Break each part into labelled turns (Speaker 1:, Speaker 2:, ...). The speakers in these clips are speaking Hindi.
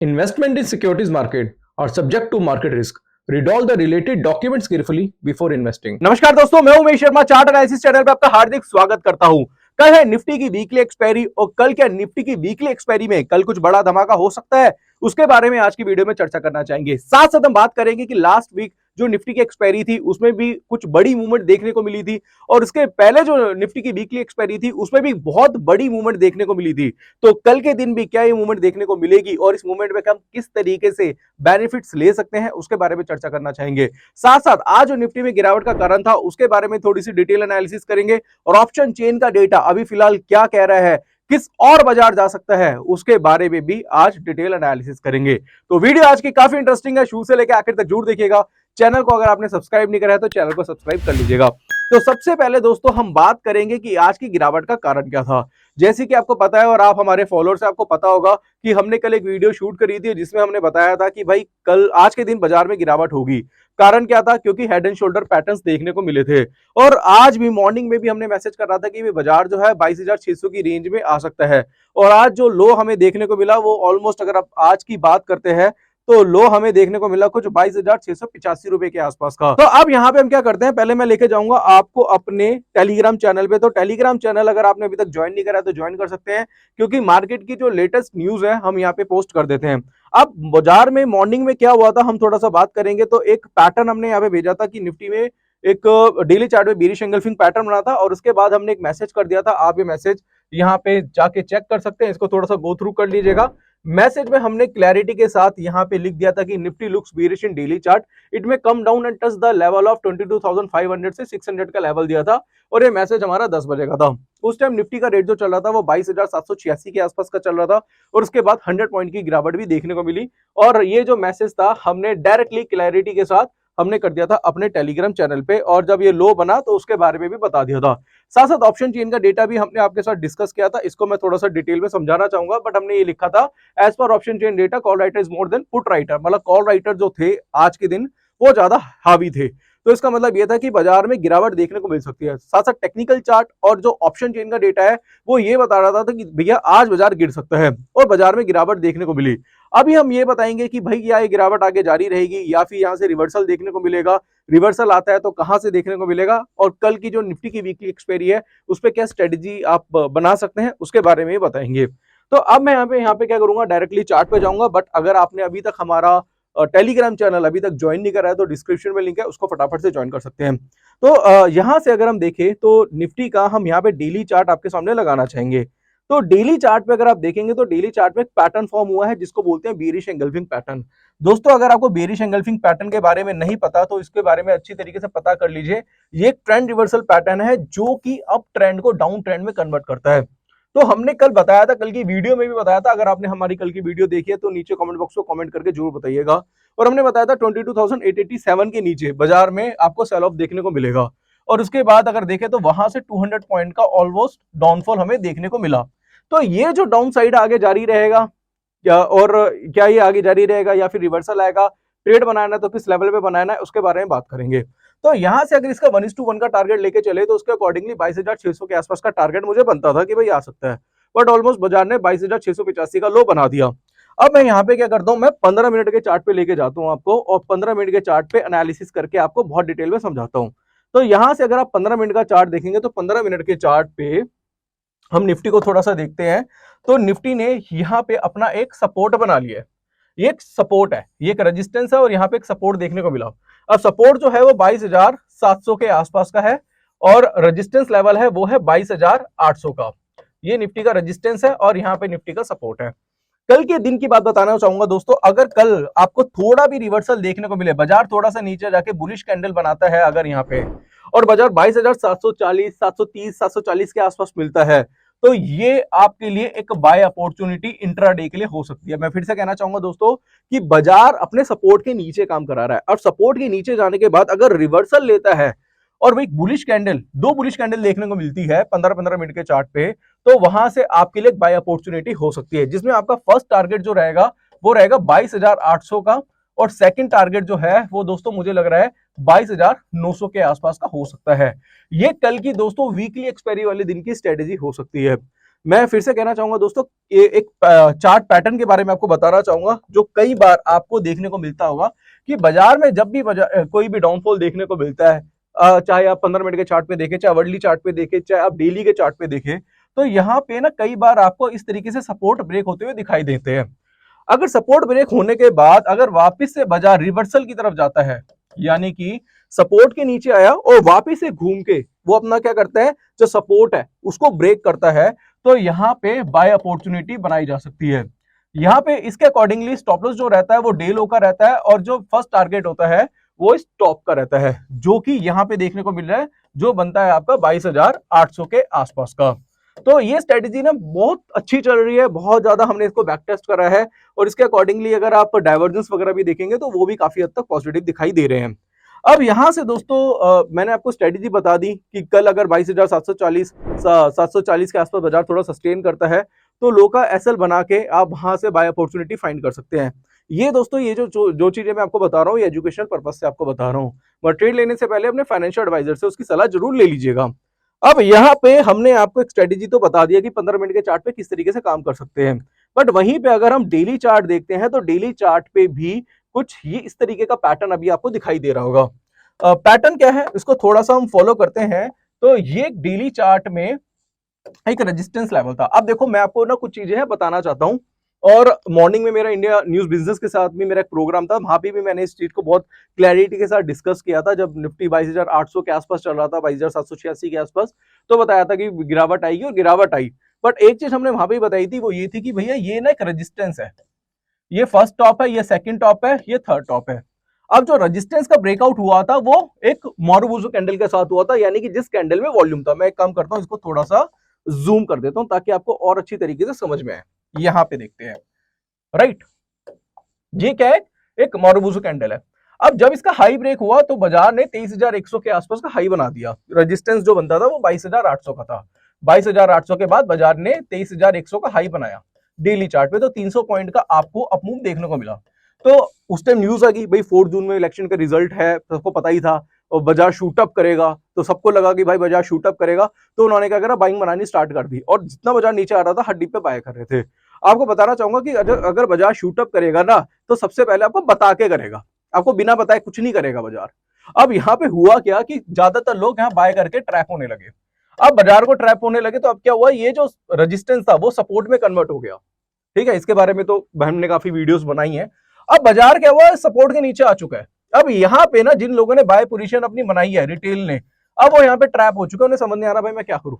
Speaker 1: Investment in securities market are subject to market risk. Read all the related documents carefully before investing.
Speaker 2: नमस्कार दोस्तों, मैं Umesh Sharma chart analysis channel पे आपका हार्दिक स्वागत करता हूं। कल है निफ्टी की वीकली एक्सपायरी और कल क्या निफ्टी की वीकली एक्सपायरी में कल कुछ बड़ा धमाका हो सकता है, उसके बारे में आज की वीडियो में चर्चा करना चाहेंगे। साथ साथ हम बात करेंगे कि लास्ट वीक जो निफ्टी की एक्सपायरी थी उसमें भी कुछ बड़ी मूवमेंट देखने को मिली थी और उसके पहले जो निफ्टी की वीकली एक्सपायरी थी उसमें भी बहुत बड़ी मूवमेंट देखने को मिली थी। तो कल के दिन भी क्या ये मूवमेंट देखने को मिलेगी और इस मूवमेंट में हम किस तरीके से बेनिफिट्स ले सकते हैं उसके बारे में चर्चा करना चाहेंगे। साथ साथ आज जो निफ्टी में गिरावट का कारण था उसके बारे में थोड़ी सी डिटेल एनालिसिस करेंगे और ऑप्शन चेन का डेटा अभी फिलहाल क्या कह रहा है, किस और बाजार जा सकता है, उसके बारे में भी आज डिटेल एनालिसिस करेंगे। तो वीडियो आज की काफी इंटरेस्टिंग है, शुरू से लेकर आखिर तक जरूर देखिएगा। चैनल को अगर आपने सब्सक्राइब नहीं करा है तो चैनल को सब्सक्राइब कर लीजिएगा। तो सबसे पहले दोस्तों हम बात करेंगे कि आज की गिरावट का कारण क्या था। जैसे कि आपको पता है और आप हमारे फॉलोअर्स से आपको पता होगा कि हमने कल एक वीडियो शूट करी थी जिसमें हमने बताया था कि भाई कल आज के दिन बाजार में गिरावट होगी। कारण क्या था? क्योंकि हेड एंड शोल्डर पैटर्न्स देखने को मिले थे और आज भी मॉर्निंग में भी हमने मैसेज कर रहा था कि बाजार जो है 22,600 की रेंज में आ सकता है और आज जो लो हमें देखने को मिला वो ऑलमोस्ट, अगर आप आज की बात करते हैं तो लो हमें देखने को मिला कुछ 22,685 रुपए के आसपास का। तो अब यहाँ पे हम क्या करते हैं, पहले मैं लेके जाऊंगा आपको अपने टेलीग्राम चैनल पे। तो टेलीग्राम चैनल अगर आपने अभी तक ज्वाइन नहीं करा तो ज्वाइन कर सकते हैं, क्योंकि मार्केट की जो लेटेस्ट न्यूज है हम यहाँ पे पोस्ट कर देते हैं। अब बाजार में मॉर्निंग में क्या हुआ था हम थोड़ा सा बात करेंगे। तो एक पैटर्न हमने यहाँ पे भेजा था कि निफ्टी में एक डेली चार्ट में बेरिश एंगल्फिंग पैटर्न बना था और उसके बाद हमने एक मैसेज कर दिया था। आप ये मैसेज यहाँ पे जाके चेक कर सकते हैं, इसको थोड़ा सा गो थ्रू कर लीजिएगा। मैसेज में हमने क्लैरिटी के साथ यहाँ पे लिख दिया था कि Nifty looks bearish in daily chart, it may come down and touch the level of 22,500 से 600 का लेवल दिया था और ये मैसेज हमारा 10 बजे का था। उस टाइम निफ्टी का रेट जो चल रहा था वो 22,786 के आसपास का चल रहा था और उसके बाद 100 पॉइंट की गिरावट भी देखने को मिली और ये जो मैसेज था हमने डायरेक्टली क्लैरिटी के साथ हमने कर दिया था अपने टेलीग्राम चैनल पे और जब ये लो बना तो उसके बारे में भी बता दिया था। साथ साथ ऑप्शन चेन का डेटा भी हमने आपके साथ डिस्कस किया था, इसको मैं थोड़ा सा डिटेल में समझाना चाहूंगा। बट हमने ये लिखा था as per option chain data call writer is more than put writer, मतलब कॉल राइटर जो थे आज के दिन वो ज्यादा हावी थे। तो इसका मतलब यह था कि बाजार में गिरावट देखने को मिल सकती है। साथ साथ टेक्निकल चार्ट और जो ऑप्शन चेन का डेटा है वो ये बता रहा था कि भैया आज बाजार गिर सकता है और बाजार में गिरावट देखने को मिली। अभी हम ये बताएंगे कि भाई क्या ये गिरावट आगे जारी रहेगी या फिर यहाँ से रिवर्सल देखने को मिलेगा, रिवर्सल आता है तो कहां से देखने को मिलेगा और कल की जो निफ्टी की वीकली एक्सपायरी है उस पर क्या स्ट्रेटेजी आप बना सकते हैं उसके बारे में बताएंगे। तो अब मैं यहाँ पे क्या करूंगा, डायरेक्टली चार्ट पे जाऊंगा। बट अगर आपने अभी तक हमारा टेलीग्राम चैनल अभी तक ज्वाइन नहीं करा है तो डिस्क्रिप्शन में लिंक है, उसको फटाफट से ज्वाइन कर सकते हैं। तो यहां से अगर हम देखें तो निफ्टी का हम यहाँ पे डेली चार्ट आपके सामने लगाना चाहेंगे। तो डेली चार्ट पे अगर आप देखेंगे तो डेली चार्ट में पैटर्न फॉर्म हुआ है जिसको बोलते हैं बेरिश एंगल्फिंग पैटर्न। दोस्तों अगर आपको बेरिश एंगल्फिंग पैटर्न के बारे में नहीं पता तो इसके बारे में अच्छी तरीके से पता कर लीजिए। ये एक ट्रेंड रिवर्सल पैटर्न है जो कि अप ट्रेंड को डाउन ट्रेंड में कन्वर्ट करता है। तो हमने कल बताया था, कल की वीडियो में भी बताया था, अगर आपने हमारी कल की वीडियो देखी है तो नीचे कमेंट बॉक्स को कमेंट करके जरूर बताइएगा। और हमने बताया था 22,887 के नीचे बाजार में आपको सेल ऑफ देखने को मिलेगा और उसके बाद अगर देखें तो वहां से 200 पॉइंट का ऑलमोस्ट डाउनफॉल हमें देखने को मिला। तो ये जो डाउन साइड आगे जारी रहेगा और क्या ये आगे जारी रहेगा या फिर रिवर्सल आएगा, ट्रेड बनाना है तो किस लेवल पे बनाना है उसके बारे में बात करेंगे। तो यहां से अगर इसका 1:1 का टारगेट लेके चले तो उसके अकॉर्डिंगली 22,600 के आसपास का टारगेट मुझे बनता था कि भाई आ सकता है, बट ऑलमोस्ट बाजार ने 22,685 का लो बना दिया। अब मैं यहाँ पे क्या करता हूँ, मैं 15 मिनट के चार्ट पे लेके जाता हूँ आपको और 15 मिनट के चार्ट पे एनालिसिस करके आपको बहुत डिटेल में समझाता हूँ। तो यहां से अगर आप 15 मिनट का चार्ट देखेंगे तो 15 मिनट के चार्ट पे हम निफ्टी को थोड़ा सा देखते हैं। तो निफ्टी ने यहाँ पे अपना एक सपोर्ट बना लिया है, ये एक सपोर्ट है, ये एक रेजिस्टेंस है और यहाँ पे एक सपोर्ट देखने को मिला। अब सपोर्ट जो है वो 22,700 के आसपास का है और रेजिस्टेंस लेवल है वो है 22,800 का। ये निफ्टी का रेजिस्टेंस है और यहाँ पे निफ्टी का सपोर्ट है। कल के दिन की बात बताना चाहूंगा दोस्तों, अगर कल आपको थोड़ा भी रिवर्सल देखने को मिले, बाजार थोड़ा सा नीचे जाके बुलिश कैंडल बनाता है अगर यहाँ पे और बाजार 22,740, 730, 740 के आसपास मिलता है तो ये आपके लिए एक बाय अपॉर्चुनिटी इंट्राडे के लिए हो सकती है। मैं फिर से कहना चाहूंगा दोस्तों कि बाजार अपने सपोर्ट के नीचे काम करा रहा है और सपोर्ट के नीचे जाने के बाद अगर रिवर्सल लेता है और वो एक बुलिश कैंडल, दो बुलिश कैंडल देखने को मिलती है 15-15 मिनट के चार्ट पे, तो वहां से आपके लिए बाय अपॉर्चुनिटी हो सकती है जिसमें आपका फर्स्ट टारगेट जो रहेगा वो रहेगा 22,800 का और सेकंड टारगेट जो है वो दोस्तों मुझे लग रहा है 22,900 के आसपास का हो सकता है। ये कल की दोस्तों वीकली एक्सपायरी वाले दिन की स्ट्रेटेजी हो सकती है। मैं फिर से कहना चाहूंगा दोस्तों, ये एक चार्ट पैटर्न के बारे में आपको बताना चाहूंगा जो कई बार आपको देखने को मिलता होगा कि बाजार में जब भी कोई भी डाउनफॉल देखने को मिलता है, चाहे आप 15 मिनट के चार्ट पे देखें, चाहे वर्डली चार्ट पे देखें, चाहे आप डेली के चार्ट पे देखें, तो यहाँ पे ना कई बार आपको इस तरीके से सपोर्ट ब्रेक होते हुए दिखाई देते हैं। अगर सपोर्ट ब्रेक होने के बाद अगर वापस से बाजार रिवर्सल की तरफ जाता है, यानी कि सपोर्ट के नीचे आया और वापस से घूम के वो अपना क्या करता है, जो सपोर्ट है उसको ब्रेक करता है, तो यहाँ पे बाय अपॉर्चुनिटी बनाई जा सकती है। यहाँ पे इसके अकॉर्डिंगली स्टॉप लॉस जो रहता है वो डे लो का रहता है और जो फर्स्ट टारगेट होता है वो इस टॉप का रहता है, जो कि यहाँ पे देखने को मिल रहा है, जो बनता है आपका 22,800 के आसपास का। तो ये स्ट्रेटेजी ना बहुत अच्छी चल रही है, बहुत ज्यादा हमने इसको बैक टेस्ट करा है और इसके अकॉर्डिंगली अगर आप डाइवर्जेंस वगैरह भी देखेंगे तो वो भी काफी हद तक पॉजिटिव दिखाई दे रहे हैं। अब यहां से दोस्तों मैंने आपको स्ट्रेटेजी बता दी कि कल अगर 22,740 के आसपास बाजार थोड़ा सस्टेन करता है तो लो का एसएल बना के आप वहां से बाय अपॉर्चुनिटी फाइंड कर सकते हैं। ये दोस्तों ये जो चीजें मैं आपको बता रहा हूँ, ये एजुकेशनल पर्पज से आपको बता रहा हूँ, बट ट्रेड लेने से पहले अपने फाइनेंशियल एडवाइजर से उसकी सलाह जरूर ले लीजिएगा। अब यहाँ पे हमने आपको एक स्ट्रेटेजी तो बता दिया कि 15 मिनट के चार्ट पे किस तरीके से काम कर सकते हैं, बट वहीं पे अगर हम डेली चार्ट देखते हैं तो डेली चार्ट पे भी कुछ ये इस तरीके का पैटर्न अभी आपको दिखाई दे रहा होगा। पैटर्न क्या है इसको थोड़ा सा हम फॉलो करते हैं। तो ये डेली चार्ट में एक रेजिस्टेंस लेवल था। अब देखो मैं आपको ना कुछ चीजें हैं बताना चाहता हूं, और मॉर्निंग में मेरा इंडिया न्यूज बिजनेस के साथ भी मेरा एक प्रोग्राम था, वहां पे भी मैंने इस चीज को बहुत क्लैरिटी के साथ डिस्कस किया था। जब निफ्टी 22,800 के आसपास चल रहा था, 22,786 के आसपास, तो बताया था कि गिरावट आएगी और गिरावट आई। बट एक चीज हमने वहां पे बताई थी, वो ये थी कि भैया ये ना एक रेजिस्टेंस है, ये फर्स्ट टॉप है, ये सेकंड टॉप है, ये थर्ड टॉप है। अब जो रेजिस्टेंस का ब्रेकआउट हुआ था वो एक मारुबुजु कैंडल के साथ हुआ था, यानी कि जिस कैंडल में वॉल्यूम था। मैं एक काम करता हूं, इसको थोड़ा सा जूम कर देता हूं ताकि आपको और अच्छी तरीके से समझ में आए। यहां पे देखते हैं, राइट, ये क्या है, एक मारुबुजु कैंडल है। अब जब इसका हाई ब्रेक हुआ तो बाजार ने 23,100 के आसपास का हाई बना दिया। रेजिस्टेंस जो बनता था वो 22,800 का था। 22,800 के बाद बाजार ने 23,100 का हाई बनाया डेली चार्ट पे, तो 300 पॉइंट का आपको अपमूव देखने को मिला। तो उस टाइम न्यूज आ गई भाई 4 जून में इलेक्शन का रिजल्ट है, सबको पता ही था, और बाजार शूटअप करेगा, तो सबको लगा कि भाई बाजार शूटअप करेगा, तो उन्होंने क्या करा, बाइंग बनानी स्टार्ट कर दी, और जितना बाजार नीचे आ रहा था हर डिप पे बाय कर रहे थे। आपको बताना चाहूंगा कि अगर बाजार शूटअप करेगा ना, तो सबसे पहले आपको बता के करेगा, आपको बिना बताए कुछ नहीं करेगा बाजार। अब यहाँ पे हुआ क्या कि ज्यादातर लोग यहाँ बाय करके ट्रैप होने लगे। अब बाजार को ट्रैप होने लगे तो अब क्या हुआ, ये जो रेजिस्टेंस था वो सपोर्ट में कन्वर्ट हो गया। ठीक है, इसके बारे में तो हमने काफी वीडियोस बनाई हैं। अब बाजार क्या हुआ, सपोर्ट के नीचे आ चुका है। अब यहाँ पे ना जिन लोगों ने बाय पोजीशन अपनी बनाई है रिटेल ने, अब वो यहाँ पे ट्रैप हो चुके हैं, उन्हें समझ नहीं आ रहा भाई मैं क्या करूं,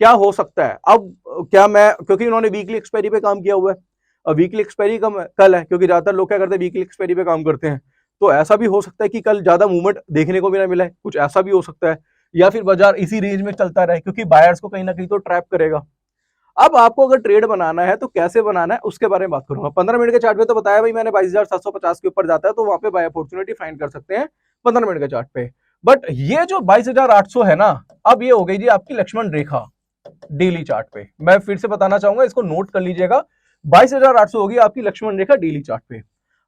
Speaker 2: क्या हो सकता है। अब क्या मैं, क्योंकि इन्होंने वीकली एक्सपायरी पे काम किया हुआ है, अब वीकली एक्सपायरी कल है, क्योंकि ज्यादातर लोग क्या करते हैं वीकली एक्सपायरी पे काम करते हैं, तो ऐसा भी हो सकता है कि कल ज्यादा मूवमेंट देखने को भी ना मिला है, कुछ ऐसा भी हो सकता है, या फिर बाजार इसी रेंज में चलता रहे, क्योंकि बायर्स को कहीं ना कहीं तो ट्रैप करेगा। अब आपको अगर ट्रेड बनाना है तो कैसे बनाना है उसके बारे में बात करूंगा। 15 मिनट के चार्ट पे तो बताया भाई मैंने 22,750 के ऊपर जाता है तो वहां पे बाय अपॉर्चुनिटी फाइंड कर सकते हैं 15 मिनट के चार्ट पे। बट ये जो 22,800 है ना, अब ये हो गई जी आपकी लक्ष्मण रेखा डेली चार्ट पे। मैं फिर से बताना चाहूंगा, इसको नोट कर लीजिएगा, 22,800 होगी आपकी लक्ष्मण रेखा डेली चार्ट पे।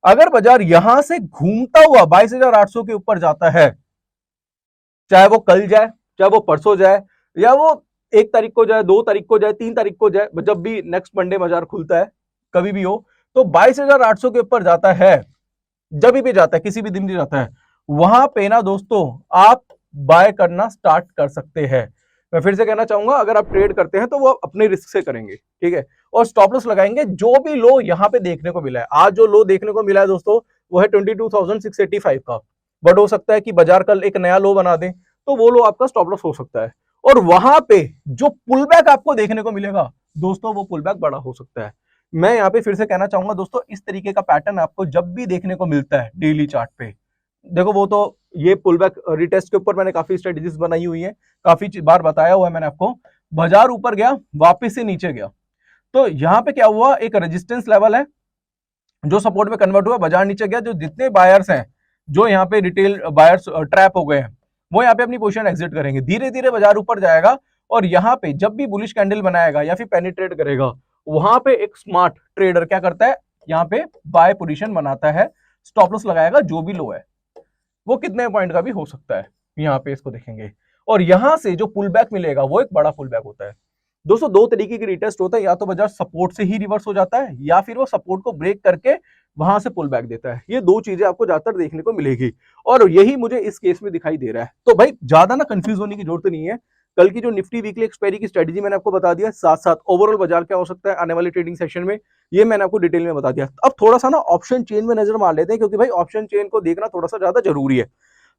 Speaker 2: अगर बाजार यहां से घूमता हुआ 22,800 के ऊपर जाता है, चाहे वो कल जाए, चाहे वो परसों जाए, या वो 1 तारीख को जाए, 2 तारीख को जाए, 3 तारीख को जाए, जब भी नेक्स्ट मंडे बाजार खुलता है, कभी भी हो, तो 22,800 के ऊपर जाता है, जब भी जाता है, किसी भी दिन भी जाता है, वहां पे ना दोस्तों आप बाय करना स्टार्ट कर सकते हैं। मैं फिर से कहना चाहूंगा, अगर आप ट्रेड करते हैं तो वो अपने रिस्क से करेंगे, ठीक है, और स्टॉप लॉस लगाएंगे। जो भी लो यहां पे देखने को मिला है, आज जो लो देखने को मिला है दोस्तों वो है 22,685 का, बट हो सकता है कि बाजार कल एक नया लो बना दे, तो वो लो आपका स्टॉप लॉस हो सकता है। और वहां पे जो पुल बैक आपको देखने को मिलेगा दोस्तों, वो पुल बैक बड़ा हो सकता है। मैं यहाँ पे फिर से कहना चाहूंगा दोस्तों, इस तरीके का पैटर्न आपको जब भी देखने को मिलता है डेली चार्ट पे, देखो वो तो ये पुल बैक रिटेस्ट के ऊपर मैंने काफी स्ट्रेटेजीज बनाई हुई है, काफी बार बताया हुआ है मैंने आपको। बाजार ऊपर गया, वापस से नीचे गया, तो यहाँ पे क्या हुआ, एक रेजिस्टेंस लेवल है जो सपोर्ट में कन्वर्ट हुआ, बाजार नीचे गया, जो जितने बायर्स हैं, जो यहाँ पे रिटेल बायर्स ट्रैप हो गए हैं, वो यहाँ पे अपनी पोजीशन एग्जिट करेंगे। धीरे धीरे बाजार ऊपर जाएगा और यहाँ पे जब भी बुलिश कैंडल बनाएगा या फिर पेनिट्रेट करेगा, वहां पे एक स्मार्ट ट्रेडर क्या करता है, यहाँ पे बाय पोजीशन बनाता है, स्टॉप लॉस लगाएगा, जो भी लो है वो कितने पॉइंट का भी हो सकता है, यहाँ पे इसको देखेंगे, और यहां से जो पुल बैक मिलेगा वो एक बड़ा पुल बैक होता है। दोस्तों दो तरीके की रीटेस्ट होता है, या तो बाजार सपोर्ट से ही रिवर्स हो जाता है या फिर वो सपोर्ट को ब्रेक करके वहां से पुल बैक देता है। ये दो चीजें आपको ज्यादातर देखने को मिलेगी और यही मुझे इस केस में दिखाई दे रहा है। तो भाई ज्यादा ना कंफ्यूज होने की जरूरत नहीं है। कल की जो निफ्टी वीकली एक्सपायरी की स्ट्रेटेजी मैंने आपको बता दिया, साथ साथ ओवरऑल बाजार क्या हो सकता है आने वाले ट्रेडिंग सेशन में, ये मैंने आपको डिटेल में बता दिया। अब थोड़ा सा ना ऑप्शन चेन में नजर मार लेते हैं, क्योंकि भाई ऑप्शन चेन को देखना थोड़ा सा ज्यादा जरूरी है।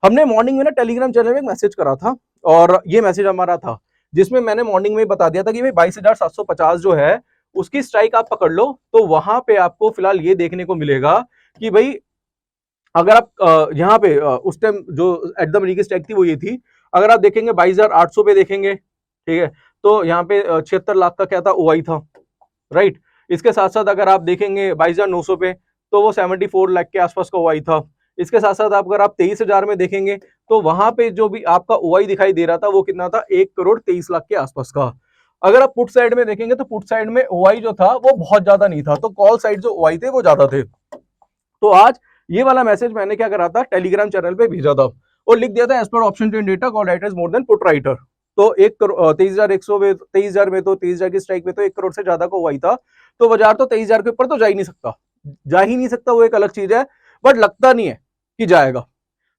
Speaker 2: हमने मॉर्निंग में ना टेलीग्राम चैनल में एक मैसेज करा था और ये मैसेज हमारा था जिसमें मैंने मॉर्निंग में बता दिया था कि भाई 22,750 जो है उसकी स्ट्राइक आप पकड़ लो। तो वहां पे आपको फिलहाल ये देखने को मिलेगा कि भाई अगर आप यहाँ पे उस टाइम जो एट द मनी की स्ट्राइक थी वो ये थी, अगर आप देखेंगे 22,800 पे देखेंगे, ठीक है, तो यहाँ पे 76 लाख का क्या था, ओआई था, राइट। इसके साथ साथ अगर आप देखेंगे 22,900 पे तो वो 74 लाख के आसपास का ओआई था। इसके साथ साथ अगर आप 23,000 में देखेंगे तो वहां पे जो भी आपका ओआई दिखाई दे रहा था वो कितना था, 1,23,00,000 के आसपास का। अगर आप पुट साइड में देखेंगे तो पुट साइड में ओआई जो था वो बहुत ज्यादा नहीं था, तो कॉल साइड जो ओआई थे वो ज्यादा थे। तो आज ये वाला मैसेज मैंने क्या करा था, टेलीग्राम चैनल पे भेजा था और लिख दिया था as per option chain data call writer is more than put writer. तो 23,100 में, 23,000 में, तो 23,000 की स्ट्राइक में तो 1 करोड़ से ज्यादा को हुआ था। तो बाजार तो 23,000 के ऊपर तो जा ही नहीं सकता, जा ही नहीं सकता, वो एक अलग चीज है, बट लगता नहीं है कि जाएगा।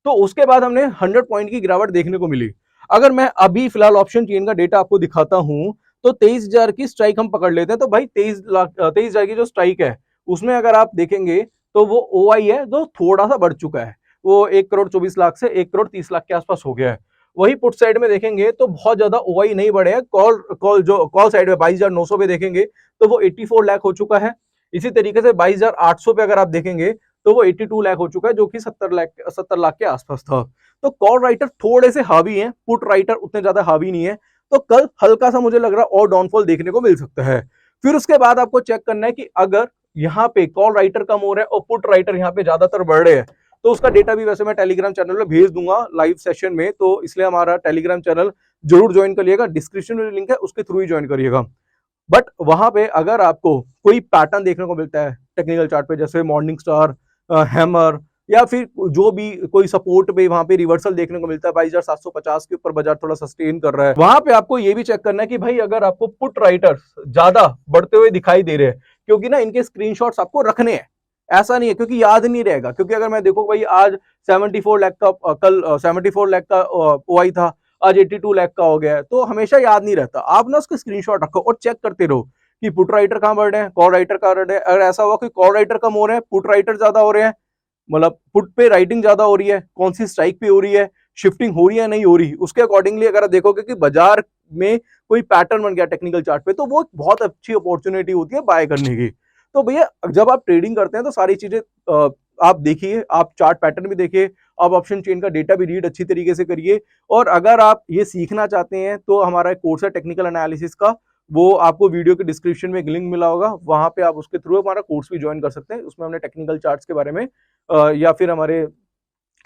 Speaker 2: तो उसके बाद हमने 100 पॉइंट की गिरावट देखने को मिली। अगर मैं अभी फिलहाल ऑप्शन चेन का डेटा आपको दिखाता हूं तो 23,000 की स्ट्राइक हम पकड़ लेते हैं। तो भाई 23,000 की जो स्ट्राइक है उसमें अगर आप देखेंगे तो वो ओआई है जो थोड़ा सा बढ़ चुका है, वो 1,24,00,000 से 1,30,00,000 के आसपास हो गया है। वही पुट साइड में देखेंगे तो बहुत ज्यादा ओआई नहीं बढ़े हैं। कॉल साइड में 22,900 पे देखेंगे तो वो 84 लाख हो चुका है। इसी तरीके से 22,800 पे अगर आप देखेंगे तो वो 82 लाख हो चुका है, जो कि 70 लाख के आसपास था। तो कॉल राइटर थोड़े से हावी हैं, पुट राइटर उतने ज्यादा हावी नहीं है। तो कल हल्का सा मुझे लग रहा है और डाउनफॉल देखने को मिल सकता है। फिर उसके बाद आपको चेक करना है कि अगर यहाँ पे कॉल राइटर कम हो रहा है और पुट राइटर यहाँ पे ज्यादातर बढ़ रहे हैं, तो उसका डेटा भी वैसे मैं टेलीग्राम चैनल में भेज दूंगा लाइव सेशन में, तो इसलिए हमारा टेलीग्राम चैनल जरूर ज्वाइन करिएगा, डिस्क्रिप्शन में लिंक है उसके थ्रू ही ज्वाइन करिएगा। बट वहां पे अगर आपको कोई पैटर्न देखने को मिलता है टेक्निकल चार्ट पे, जैसे मॉर्निंग स्टार, हैमर, या फिर जो भी कोई सपोर्ट पे वहां पे रिवर्सल देखने को मिलता है 22,750 के ऊपर बाजार थोड़ा सस्टेन कर रहा है, वहां पे आपको ये भी चेक करना है कि भाई अगर आपको पुट राइटर्स ज्यादा बढ़ते हुए दिखाई दे रहे हैं, क्योंकि ना इनके स्क्रीनशॉट्स आपको रखने हैं, ऐसा नहीं है क्योंकि याद नहीं रहेगा। क्योंकि अगर मैं देखो भाई आज 74 लाख का कल 74 लाख का ओआई था, आज 82 लाख का हो गया है, तो हमेशा याद नहीं रहता। आप ना उसके स्क्रीनशॉट रखो और चेक करते रहो कि पुट राइटर कहां बढ़ रहे हैं, कॉल राइटर कहां बढ़ रहे हैं। अगर ऐसा हुआ कि कॉल राइटर कम हो रहे हैं, पुट राइटर ज्यादा हो रहे हैं, मतलब पुट पे राइटिंग ज्यादा हो रही है, कौन सी स्ट्राइक पे हो रही है, शिफ्टिंग हो रही है नहीं हो रही, उसके अकॉर्डिंगली अगर आप देखोगे कि बाजार में कोई पैटर्न बन गया टेक्निकल चार्ट पे, तो वो बहुत अच्छी अपॉर्चुनिटी होती है बाय करने की। तो भैया जब आप ट्रेडिंग करते हैं तो सारी चीजें आप देखिए, आप चार्ट पैटर्न भी देखिए, आप ऑप्शन चेन का डेटा भी रीड अच्छी तरीके से करिए। और अगर आप ये सीखना चाहते हैं तो हमारा एक कोर्स है टेक्निकल एनालिसिस का, वो आपको वीडियो के डिस्क्रिप्शन में एक लिंक मिला होगा, वहां पे आप उसके थ्रू हमारा कोर्स भी ज्वाइन कर सकते हैं। उसमें हमने टेक्निकल चार्ट्स के बारे में या फिर हमारे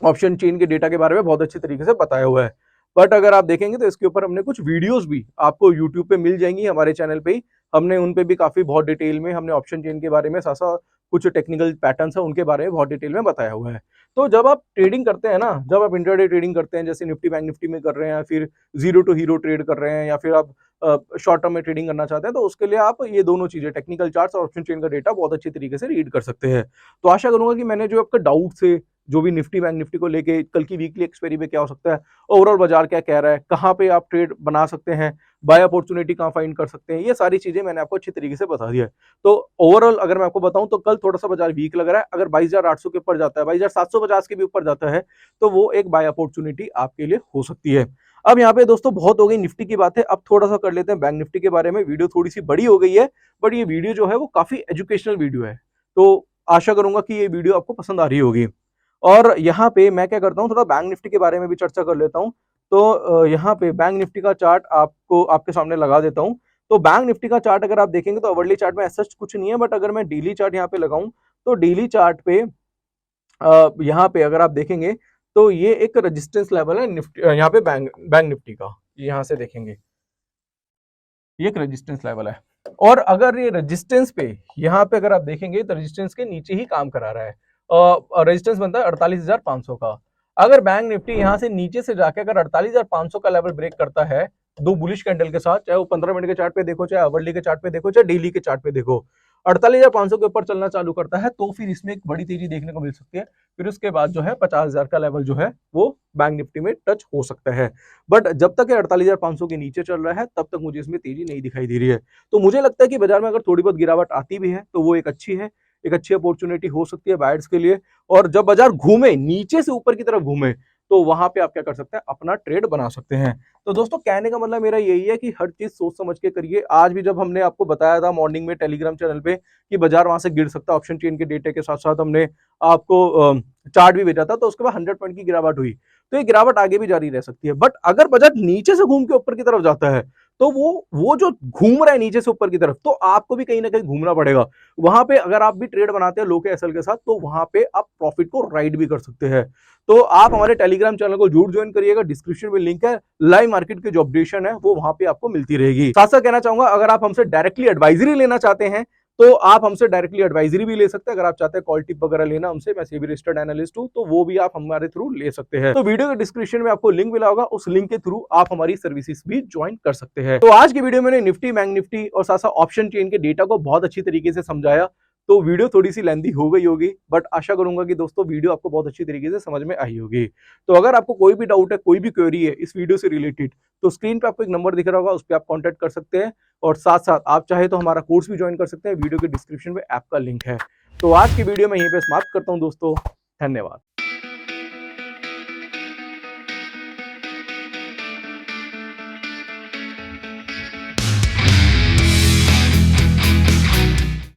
Speaker 2: ऑप्शन चेन के डेटा के बारे में बहुत अच्छी तरीके से बताया हुआ है। बट अगर आप देखेंगे तो इसके ऊपर हमने कुछ वीडियोस भी आपको यूट्यूब पे मिल जाएंगी हमारे चैनल पे ही, हमने उन पे भी काफी बहुत डिटेल में हमने ऑप्शन चेन के बारे में साथ कुछ टेक्निकल पैटर्न्स है उनके बारे में बहुत डिटेल में बताया हुआ है। तो जब आप ट्रेडिंग करते हैं ना, जब आप इंट्राडे ट्रेडिंग करते हैं, जैसे निफ्टी बैंक निफ्टी में कर रहे हैं, या फिर जीरो टू हीरो ट्रेड कर रहे हैं, या फिर आप शॉर्ट टर्म में ट्रेडिंग करना चाहते हैं, तो उसके लिए आप ये दोनों चीजें टेक्निकल चार्ट्स और ऑप्शन चेन का डेटा बहुत अच्छी तरीके से रीड कर सकते हैं। तो आशा करूंगा कि मैंने जो आपका डाउट से जो भी निफ्टी बैंक निफ्टी को लेके कल की वीकली एक्सपायरी पे क्या हो सकता है, ओवरऑल बाजार क्या कह रहा है, कहाँ पे आप ट्रेड बना सकते हैं, बाय अपॉर्चुनिटी कहाँ फाइंड कर सकते हैं, ये सारी चीजें मैंने आपको अच्छी तरीके से बता दिया है। तो ओवरऑल अगर मैं आपको बताऊं तो कल थोड़ा सा बाजार वीक लग रहा है। अगर 22,800 के ऊपर जाता है, 22,750 के भी ऊपर जाता है, तो वो एक बाय अपॉर्चुनिटी आपके लिए हो सकती है। अब यहाँ पे दोस्तों बहुत हो गई निफ्टी की बातें, अब थोड़ा सा कर लेते हैं बैंक निफ्टी के बारे में। वीडियो थोड़ी सी बड़ी हो गई है, बट ये वीडियो जो है वो काफी एजुकेशनल वीडियो है, तो आशा करूंगा कि ये वीडियो आपको पसंद आ रही होगी। और यहाँ पे मैं क्या करता हूँ, थोड़ा बैंक निफ्टी के बारे में भी चर्चा कर लेता हूँ। तो यहाँ पे बैंक निफ्टी का चार्ट आपको आपके सामने लगा देता हूँ। तो बैंक निफ्टी का चार्ट अगर आप देखेंगे तो अवर्ली चार्ट में ऐसा कुछ नहीं है, बट अगर मैं डेली चार्ट यहाँ पे लगाऊं तो डेली चार्ट पे यहाँ पे अगर आप देखेंगे तो ये एक रेजिस्टेंस लेवल है निफ्टी, यहाँ पे बैंक निफ्टी का, यहाँ से देखेंगे ये एक रेजिस्टेंस लेवल है। और अगर ये रेजिस्टेंस पे यहाँ पे अगर आप देखेंगे तो रेजिस्टेंस के नीचे ही काम करा रहा है। रेजिस्टेंस बनता है 48,500 का। अगर बैंक निफ्टी यहाँ से नीचे से जाके अगर 48,500 का लेवल ब्रेक करता है दो बुलिश कैंडल के साथ, चाहे वो 15 मिनट के चार्ट पे देखो, चाहे आवरली के चार्ट पे देखो, चाहे डेली के चार्ट पे देखो, 48,500 के ऊपर चलना चालू करता है तो फिर इसमें एक बड़ी तेजी देखने को मिल सकती है। फिर उसके बाद जो है 50,000 का लेवल जो है वो बैंक निफ्टी में टच हो सकता है। बट जब तक ये 48,500 के नीचे चल रहा है तब तक मुझे इसमें तेजी नहीं दिखाई दे रही है। तो मुझे लगता है कि बाजार में अगर थोड़ी बहुत गिरावट आती भी है तो वो एक अच्छी है, एक अच्छी अपॉर्चुनिटी हो सकती है बायर्स के लिए। और जब बाजार घूमे, नीचे से ऊपर की तरफ घूमे, तो वहां पे आप क्या कर सकते हैं, अपना ट्रेड बना सकते हैं। तो दोस्तों कहने का मतलब मेरा यही है कि हर चीज सोच समझ के करिए। आज भी जब हमने आपको बताया था मॉर्निंग में टेलीग्राम चैनल पे कि बाजार वहां से गिर सकता है, ऑप्शन चेन के डेटे के साथ साथ हमने आपको चार्ट भी भेजा था, तो उसके बाद 100 पॉइंट की गिरावट हुई। तो ये गिरावट आगे भी जारी रह सकती है। बट अगर बाजार नीचे से घूम के ऊपर की तरफ जाता है तो वो जो घूम रहा है नीचे से ऊपर की तरफ, तो आपको भी कहीं ना कहीं घूमना पड़ेगा। वहां पे अगर आप भी ट्रेड बनाते हैं लो के एसएल के साथ, तो वहां पे आप प्रॉफिट को राइड भी कर सकते हैं। तो आप हमारे टेलीग्राम चैनल को जरूर ज्वाइन करिएगा, डिस्क्रिप्शन में लिंक है। लाइव मार्केट की जो अपडेशन है वो वहां पे आपको मिलती रहेगी। साथ साथ कहना चाहूंगा, अगर आप हमसे डायरेक्टली एडवाइजरी लेना चाहते हैं तो आप हमसे डायरेक्टली एडवाइजरी भी ले सकते हैं। अगर आप चाहते हैं कॉल टिप वगैरह लेना हमसे, मैं सेबी रजिस्टर्ड एनालिस्ट हूं, तो वो भी आप हमारे थ्रू ले सकते हैं। तो वीडियो के डिस्क्रिप्शन में आपको लिंक मिला होगा, उस लिंक के थ्रू आप हमारी सर्विसेज भी ज्वाइन कर सकते हैं। तो आज की वीडियो में निफ्टी, बैंक निफ्टी और साथ साथ ऑप्शन चेन के डेटा को बहुत अच्छी तरीके से समझाया। तो वीडियो थोड़ी सी लेंथी हो गई होगी, बट आशा करूंगा कि दोस्तों वीडियो आपको बहुत अच्छी तरीके से समझ में आई होगी। तो अगर आपको कोई भी डाउट है, कोई भी क्वेरी है इस वीडियो से रिलेटेड, तो स्क्रीन पे आपको एक नंबर दिख रहा होगा, उस पर आप कॉन्टैक्ट कर सकते हैं। और साथ साथ आप चाहे तो हमारा कोर्स भी ज्वाइन कर सकते हैं, वीडियो के डिस्क्रिप्शन में ऐप का लिंक है। तो आज की वीडियो में यहीं पे समाप्त करता हूं दोस्तों, धन्यवाद।